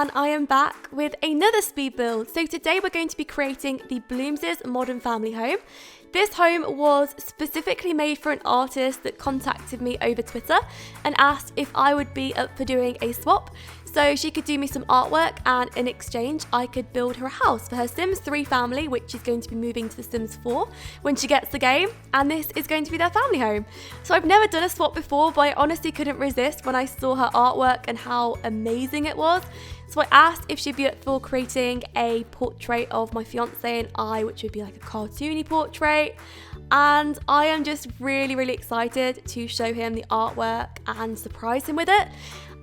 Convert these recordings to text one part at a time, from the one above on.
and I am back with another speed build. So today we're going to be creating the Blooms's modern family home. This home was specifically made for an artist that contacted me over Twitter and asked if I would be up for doing a swap. So she could do me some artwork, and in exchange I could build her a house for her Sims 3 family, which is going to be moving to the Sims 4 when she gets the game, and this is going to be their family home. So I've never done a swap before, but I honestly couldn't resist when I saw her artwork and how amazing it was. So I asked if she'd be up for creating a portrait of my fiance and I, which would be like a cartoony portrait. And I am just really excited to show him the artwork and surprise him with it.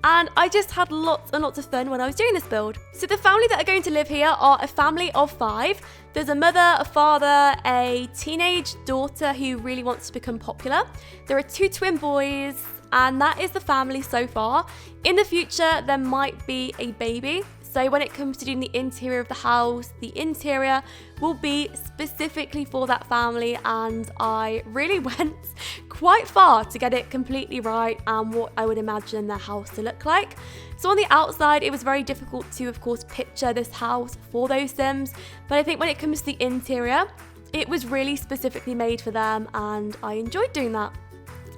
And I just had lots and lots of fun when I was doing this build. So the family that are going to live here are a family of 5. There's a mother, a father, a teenage daughter who really wants to become popular. There are 2 twin boys, and that is the family so far. In the future, there might be a baby. So when it comes to doing the interior of the house, the interior will be specifically for that family, and I really went quite far to get it completely right and what I would imagine their house to look like. So on the outside, it was very difficult to, of course, picture this house for those Sims, but I think when it comes to the interior, it was really specifically made for them, and I enjoyed doing that.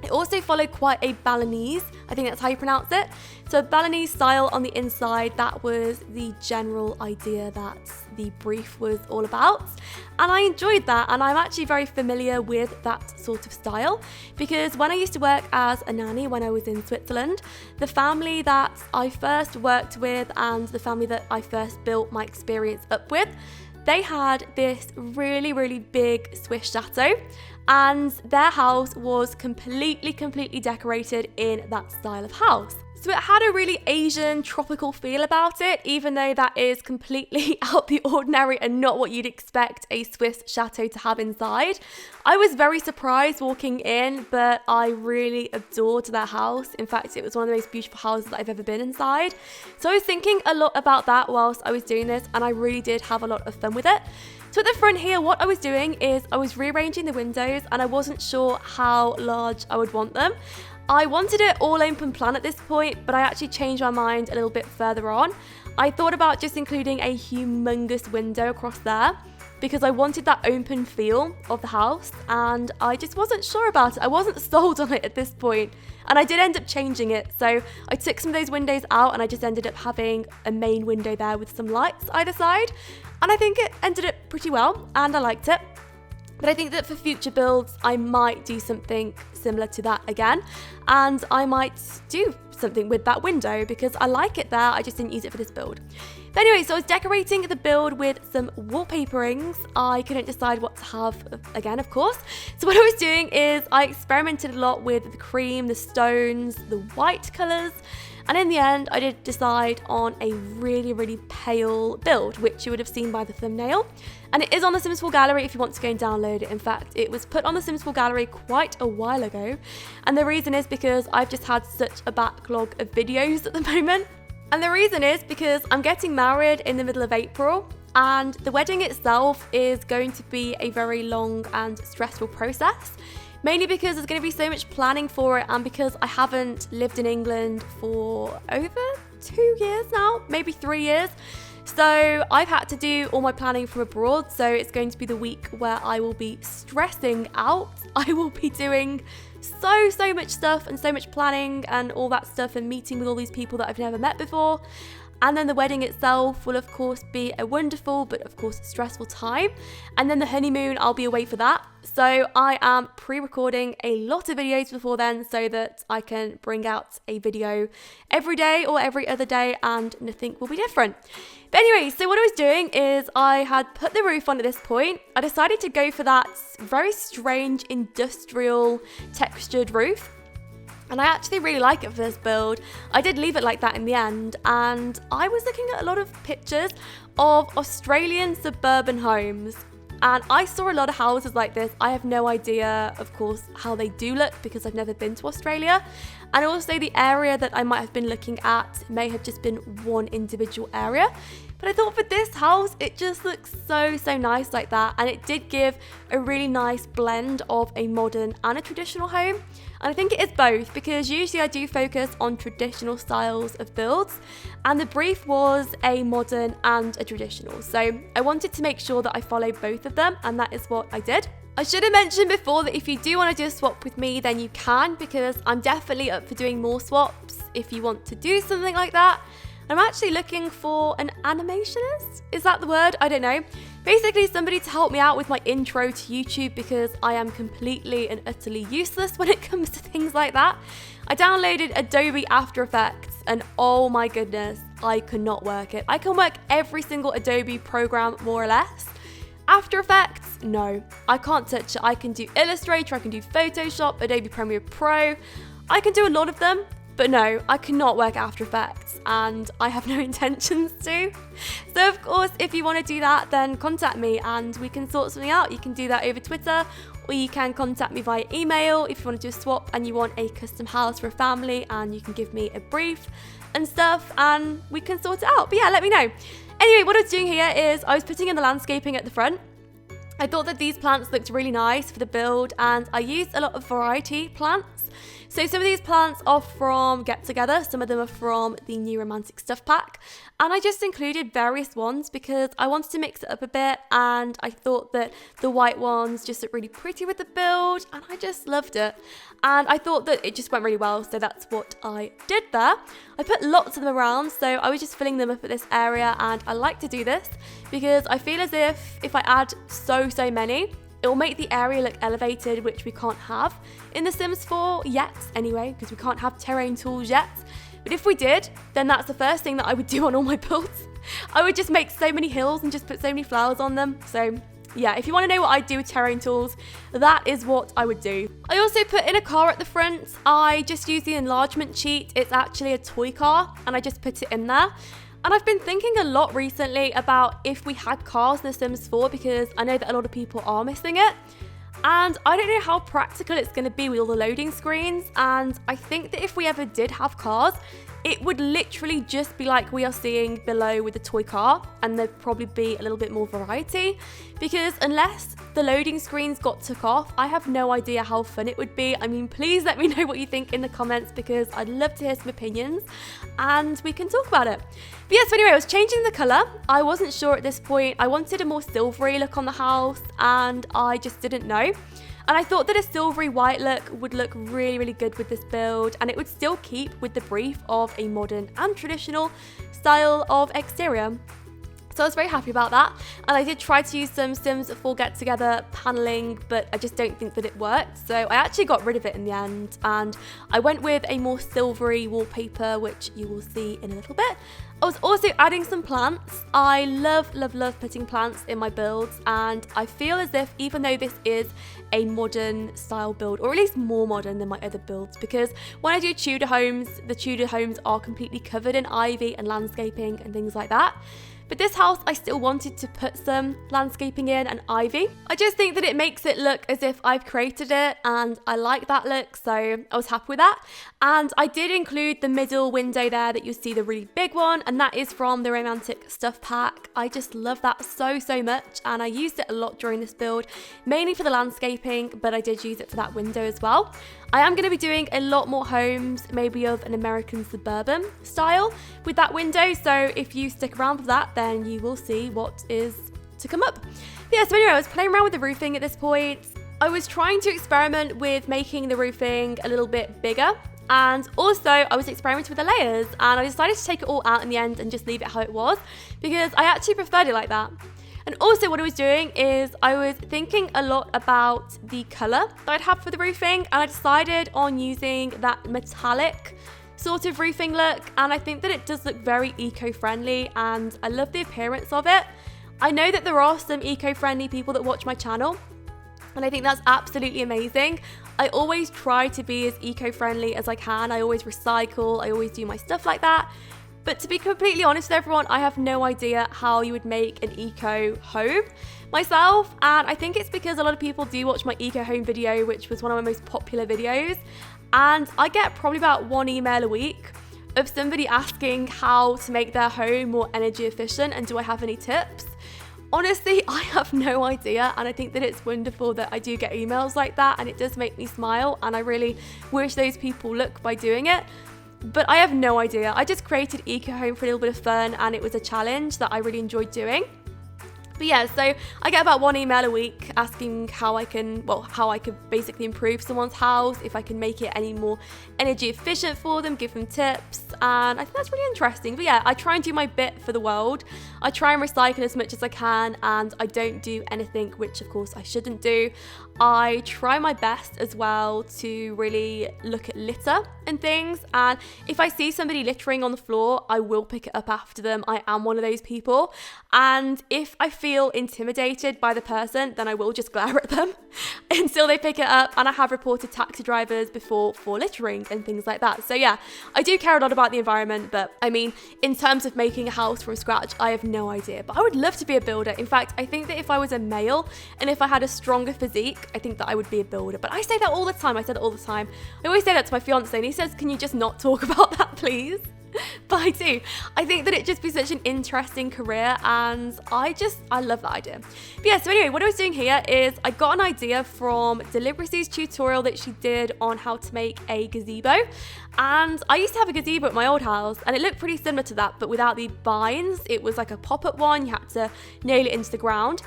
It also followed quite a Balinese, I think that's how you pronounce it. So Balinese style on the inside, that was the general idea that the brief was all about. And I enjoyed that, and I'm actually very familiar with that sort of style because when I used to work as a nanny when I was in Switzerland, the family that I first worked with and the family that I first built my experience up with, they had this really big Swiss chateau, and their house was completely decorated in that style of house. So it had a really Asian tropical feel about it, even though that is completely out the ordinary and not what you'd expect a Swiss chateau to have inside. I was very surprised walking in, but I really adored their house. In fact, it was one of the most beautiful houses that I've ever been inside. So I was thinking a lot about that whilst I was doing this, and I really did have a lot of fun with it. So at the front here, what I was doing is I was rearranging the windows, and I wasn't sure how large I would want them. I wanted it all open plan at this point, but I actually changed my mind a little bit further on. I thought about just including a humongous window across there because I wanted that open feel of the house, and I just wasn't sure about it. I wasn't sold on it at this point, and I did end up changing it. So I took some of those windows out, and I just ended up having a main window there with some lights either side, and I think it ended up pretty well, and I liked it. But I think that for future builds, I might do something similar to that again, and I might do something with that window because I like it there. I just didn't use it for this build. But anyway, so I was decorating the build with some wallpaperings. I couldn't decide what to have again, of course. So what I was doing is I experimented a lot with the cream, the stones, the white colours. And in the end, I did decide on a really pale build, which you would have seen by the thumbnail. And it is on the Sims 4 gallery if you want to go and download it. In fact, it was put on the Sims 4 gallery quite a while ago. And the reason is because I've just had such a backlog of videos at the moment. And the reason is because I'm getting married in the middle of April, and the wedding itself is going to be a very long and stressful process. Mainly because there's going to be so much planning for it, and because I haven't lived in England for over 2 years now, maybe 3 years. So I've had to do all my planning from abroad, so it's going to be the week where I will be stressing out. I will be doing so much stuff and so much planning and all that stuff and meeting with all these people that I've never met before. And then the wedding itself will of course be a wonderful but of course stressful time. And then the honeymoon, I'll be away for that. So I am pre-recording a lot of videos before then so that I can bring out a video every day or every other day and nothing will be different. But anyway, so what I was doing is I had put the roof on at this point. I decided to go for that very strange industrial textured roof. And I actually really like it for this build. I did leave it like that in the end, and I was looking at a lot of pictures of Australian suburban homes, and I saw a lot of houses like this. I have no idea, of course, how they do look because I've never been to Australia, and also the area that I might have been looking at may have just been one individual area. But I thought for this house, it just looks so nice like that. And it did give a really nice blend of a modern and a traditional home. And I think it is both, because usually I do focus on traditional styles of builds, and the brief was a modern and a traditional. So I wanted to make sure that I followed both of them, and that is what I did. I should have mentioned before that if you do want to do a swap with me, then you can, because I'm definitely up for doing more swaps if you want to do something like that. I'm actually looking for an animationist. Is that the word? I don't know. Basically, somebody to help me out with my intro to YouTube, because I am completely and utterly useless when it comes to things like that. I downloaded Adobe After Effects and oh my goodness, I could not work it. I can work every single Adobe program more or less. After Effects, no, I can't touch it. I can do Illustrator, I can do Photoshop, Adobe Premiere Pro. I can do a lot of them. But no, I cannot work After Effects, and I have no intentions to. So of course, if you want to do that, then contact me and we can sort something out. You can do that over Twitter, or you can contact me via email if you want to do a swap and you want a custom house for a family, and you can give me a brief and stuff and we can sort it out. But yeah, let me know. Anyway, what I was doing here is I was putting in the landscaping at the front. I thought that these plants looked really nice for the build, and I used a lot of variety plants. So some of these plants are from Get Together, some of them are from the New Romantic Stuff Pack, and I just included various ones because I wanted to mix it up a bit, and I thought that the white ones just look really pretty with the build, and I just loved it. And I thought that it just went really well, so that's what I did there. I put lots of them around, so I was just filling them up at this area, and I like to do this because I feel as if I add so many, it will make the area look elevated, which we can't have in The Sims 4 yet anyway, because we can't have terrain tools yet. But if we did, then that's the first thing that I would do on all my builds. I would just make so many hills and just put so many flowers on them. So yeah, if you want to know what I do with terrain tools, that is what I would do. I also put in a car at the front. I just used the enlargement cheat. It's actually a toy car, and I just put it in there. And I've been thinking a lot recently about if we had cars in The Sims 4, because I know that a lot of people are missing it. And I don't know how practical it's going to be with all the loading screens. And I think that if we ever did have cars, it would literally just be like we are seeing below with the toy car, and there'd probably be a little bit more variety, because unless the loading screens got took off, I have no idea how fun it would be. I mean, please let me know what you think in the comments, because I'd love to hear some opinions and we can talk about it. But yes, so anyway, I was changing the colour. I wasn't sure at this point. I wanted a more silvery look on the house, and I just didn't know. And I thought that a silvery white look would look really good with this build, and it would still keep with the brief of a modern and traditional style of exterior. So I was very happy about that, and I did try to use some Sims 4 Get Together paneling, but I just don't think that it worked. So I actually got rid of it in the end, and I went with a more silvery wallpaper, which you will see in a little bit. I was also adding some plants. I love putting plants in my builds, and I feel as if even though this is a modern style build, or at least more modern than my other builds, because when I do Tudor homes, the Tudor homes are completely covered in ivy and landscaping and things like that. But this house, I still wanted to put some landscaping in and ivy. I just think that it makes it look as if I've created it, and I like that look, so I was happy with that. And I did include the middle window there that you'll see, the really big one, and that is from the Romantic Stuff Pack. I just love that so much, and I used it a lot during this build, mainly for the landscaping, but I did use it for that window as well. I am going to be doing a lot more homes, maybe of an American suburban style with that window, so if you stick around for that, then you will see what is to come up. But yeah, so anyway, I was playing around with the roofing at this point. I was trying to experiment with making the roofing a little bit bigger, and also I was experimenting with the layers, and I decided to take it all out in the end and just leave it how it was, because I actually preferred it like that. And also what I was doing is I was thinking a lot about the colour that I'd have for the roofing, and I decided on using that metallic sort of roofing look, and I think that it does look very eco-friendly, and I love the appearance of it. I know that there are some eco-friendly people that watch my channel, and I think that's absolutely amazing. I always try to be as eco-friendly as I can. I always recycle, I always do my stuff like that. But to be completely honest with everyone, I have no idea how you would make an eco home myself, and I think it's because a lot of people do watch my eco home video, which was one of my most popular videos, and I get probably about one email a week of somebody asking how to make their home more energy efficient and do I have any tips. Honestly, I have no idea, and I think that it's wonderful that I do get emails like that, and it does make me smile, and I really wish those people luck by doing it. But I have no idea. I just created Eco Home for a little bit of fun, and it was a challenge that I really enjoyed doing. But yeah, so I get about 1 email a week asking how I could basically improve someone's house, if I can make it any more energy efficient for them, give them tips, and I think that's really interesting. But yeah, I try and do my bit for the world. I try and recycle as much as I can, and I don't do anything which of course I shouldn't do. I try my best as well to really look at litter and things, and if I see somebody littering on the floor, I will pick it up after them. I am one of those people, and if I feel intimidated by the person, then I will just glare at them until they pick it up, and I have reported taxi drivers before for littering and things like that. So yeah, I do care a lot about the environment, but I mean, in terms of making a house from scratch, I have no idea, but I would love to be a builder. In fact, I think that if I was a male and if I had a stronger physique, I think that I would be a builder. But I say that all the time. I said it all the time. I always say that to my fiance, and he says, can you just not talk about that, please? But I do. I think that it'd just be such an interesting career, and I love that idea. But yeah, so anyway, what I was doing here is I got an idea from Deliberacy's tutorial that she did on how to make a gazebo. And I used to have a gazebo at my old house, and it looked pretty similar to that, but without the vines. It was like a pop-up one. You had to nail it into the ground.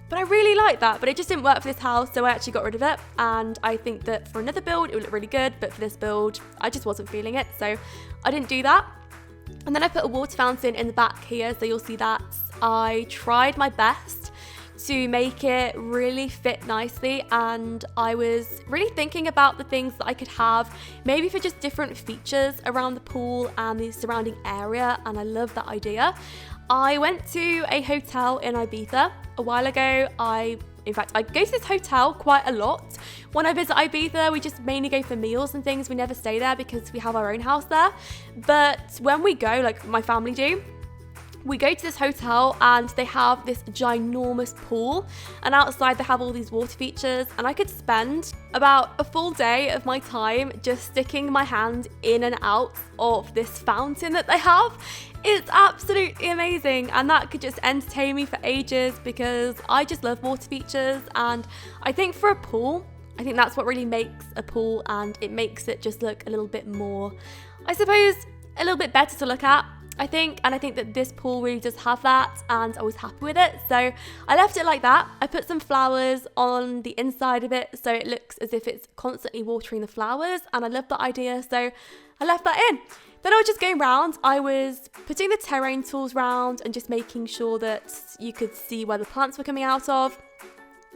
But I really like that, but it just didn't work for this house, so I actually got rid of it. And I think that for another build, it would look really good, but for this build, I just wasn't feeling it, so I didn't do that. And then I put a water fountain in the back here, so you'll see that. I tried my best to make it really fit nicely, and I was really thinking about the things that I could have, maybe for just different features around the pool and the surrounding area, and I love that idea. I went to a hotel in Ibiza a while ago. In fact, I go to this hotel quite a lot. When I visit Ibiza, we just mainly go for meals and things. We never stay there because we have our own house there. But when we go, like my family do, we go to this hotel and they have this ginormous pool, and outside they have all these water features, and I could spend about a full day of my time just sticking my hand in and out of this fountain that they have. It's absolutely amazing, and that could just entertain me for ages because I just love water features. And I think for a pool, I think that's what really makes a pool, and it makes it just look a little bit more, I suppose, a little bit better to look at, I think. And I think that this pool really does have that, and I was happy with it, so I left it like that. I put some flowers on the inside of it so it looks as if it's constantly watering the flowers, and I love that idea, so I left that in. Then I was just going round, I was putting the terrain tools round and just making sure that you could see where the plants were coming out of.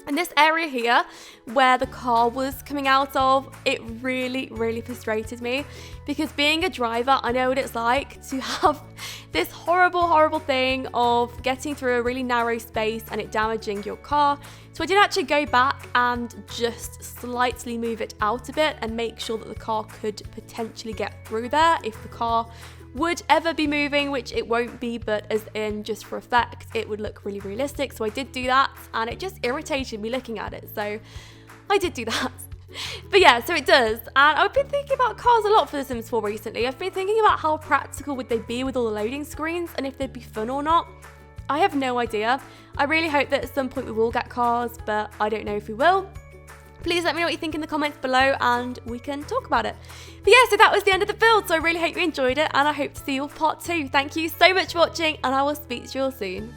And this area here, where the car was coming out of, it really, really frustrated me, because being a driver, I know what it's like to have this horrible, horrible thing of getting through a really narrow space and it damaging your car. So I did actually go back and just slightly move it out a bit and make sure that the car could potentially get through there if the car would ever be moving, which it won't be, but as in just for effect, it would look really realistic. So I did do that, and it just irritated me looking at it, so I did do that. But yeah, so it does. And I've been thinking about cars a lot for The Sims 4 recently. I've been thinking about how practical would they be with all the loading screens, and if they'd be fun or not. I have no idea. I really hope that at some point we will get cars, but I don't know if we will. Please let me know what you think in the comments below, and we can talk about it. But yeah, so that was the end of the build, so I really hope you enjoyed it, and I hope to see you all part 2. Thank you so much for watching, and I will speak to you all soon.